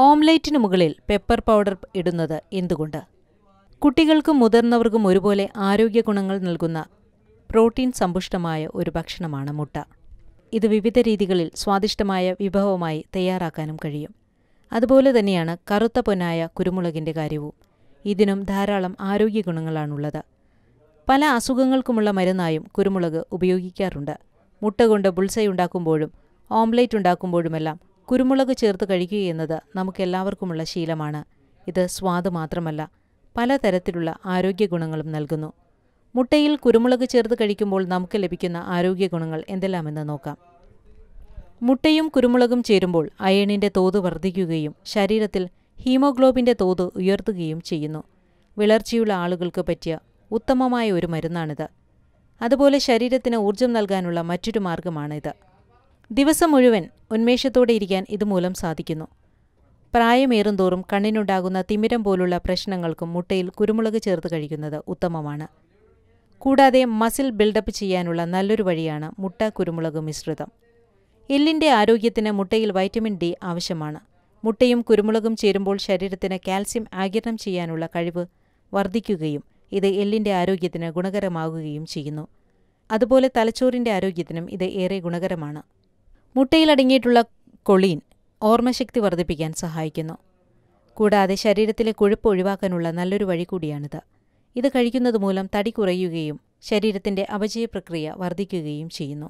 ഓംലെറ്റിനു മുകളിൽ pepper powder ഇടുന്നത് എന്തുകൊണ്ട്? കുട്ടികൾക്കും മുതിർന്നവർക്കും ഒരുപോലെ ആരോഗ്യ ഗുണങ്ങൾ നൽകുന്ന പ്രോട്ടീൻ സമ്പുഷ്ടമായ ഒരു ഭക്ഷണമാണ് മുട്ട. ഇത് വിവിധ രീതികളിൽ സ്വാദിഷ്ടമായ വിഭവമായി തയ്യാറാക്കാനും കഴിയും. അതുപോലെ തന്നെയാണ് കറുത്ത പൊന്നായ കുരുമുളകിൻ്റെ കാര്യവും. ഇതിനും ധാരാളം ആരോഗ്യ ഗുണങ്ങളാണുള്ളത്. പല അസുഖങ്ങൾക്കുമുള്ള മരുന്നായും കുരുമുളക് ഉപയോഗിക്കാറുണ്ട്. മുട്ട കൊണ്ട് ബുൾസൈ ഉണ്ടാക്കുമ്പോഴും ഓംലെറ്റ് ഉണ്ടാക്കുമ്പോഴുമെല്ലാം കുരുമുളക് ചേർത്ത് കഴിക്കുകയെന്നത് നമുക്കെല്ലാവർക്കുമുള്ള ശീലമാണ്. ഇത് സ്വാദ് മാത്രമല്ല, പലതരത്തിലുള്ള ആരോഗ്യ ഗുണങ്ങളും നൽകുന്നു. മുട്ടയിൽ കുരുമുളക് ചേർത്ത് കഴിക്കുമ്പോൾ നമുക്ക് ലഭിക്കുന്ന ആരോഗ്യ ഗുണങ്ങൾ എന്തെല്ലാമെന്ന് നോക്കാം. മുട്ടയും കുരുമുളകും ചേരുമ്പോൾ അയണിൻ്റെ തോത് വർദ്ധിക്കുകയും ശരീരത്തിൽ ഹീമോഗ്ലോബിൻ്റെ തോത് ഉയർത്തുകയും ചെയ്യുന്നു. വിളർച്ചയുള്ള ആളുകൾക്ക് പറ്റിയ ഉത്തമമായ ഒരു മരുന്നാണിത്. അതുപോലെ ശരീരത്തിന് ഊർജം നൽകാനുള്ള മറ്റൊരു മാർഗമാണിത്. ദിവസം മുഴുവൻ ഉന്മേഷത്തോടെ ഇരിക്കാൻ ഇതുമൂലം സാധിക്കുന്നു. പ്രായമേറുന്തോറും കണ്ണിനുണ്ടാകുന്ന തിമിരം പോലുള്ള പ്രശ്നങ്ങൾക്കും മുട്ടയിൽ കുരുമുളക് ചേർത്ത് കഴിക്കുന്നത് ഉത്തമമാണ്. കൂടാതെ മസിൽ ബിൽഡപ്പ് ചെയ്യാനുള്ള നല്ലൊരു വഴിയാണ് മുട്ട കുരുമുളക് മിശ്രിതം. എല്ലിൻ്റെ ആരോഗ്യത്തിന് മുട്ടയിൽ വൈറ്റമിൻ ഡി ആവശ്യമാണ്. മുട്ടയും കുരുമുളകും ചേരുമ്പോൾ ശരീരത്തിന് കാൽസ്യം ആഗിരണം ചെയ്യാനുള്ള കഴിവ് വർദ്ധിക്കുകയും ഇത് എല്ലിൻ്റെ ആരോഗ്യത്തിന് ഗുണകരമാകുകയും ചെയ്യുന്നു. അതുപോലെ തലച്ചോറിൻ്റെ ആരോഗ്യത്തിനും ഇത് ഏറെ ഗുണകരമാണ്. മുട്ടയിലടങ്ങിയിട്ടുള്ള കൊളീൻ ഓർമ്മശക്തി വർദ്ധിപ്പിക്കാൻ സഹായിക്കുന്നു. കൂടാതെ ശരീരത്തിലെ കൊഴുപ്പ് ഒഴിവാക്കാനുള്ള നല്ലൊരു വഴി കൂടിയാണിത്. ഇത് കഴിക്കുന്നത് മൂലം തടി കുറയുകയും ശരീരത്തിൻ്റെ അപചയ പ്രക്രിയ വർദ്ധിക്കുകയും ചെയ്യുന്നു.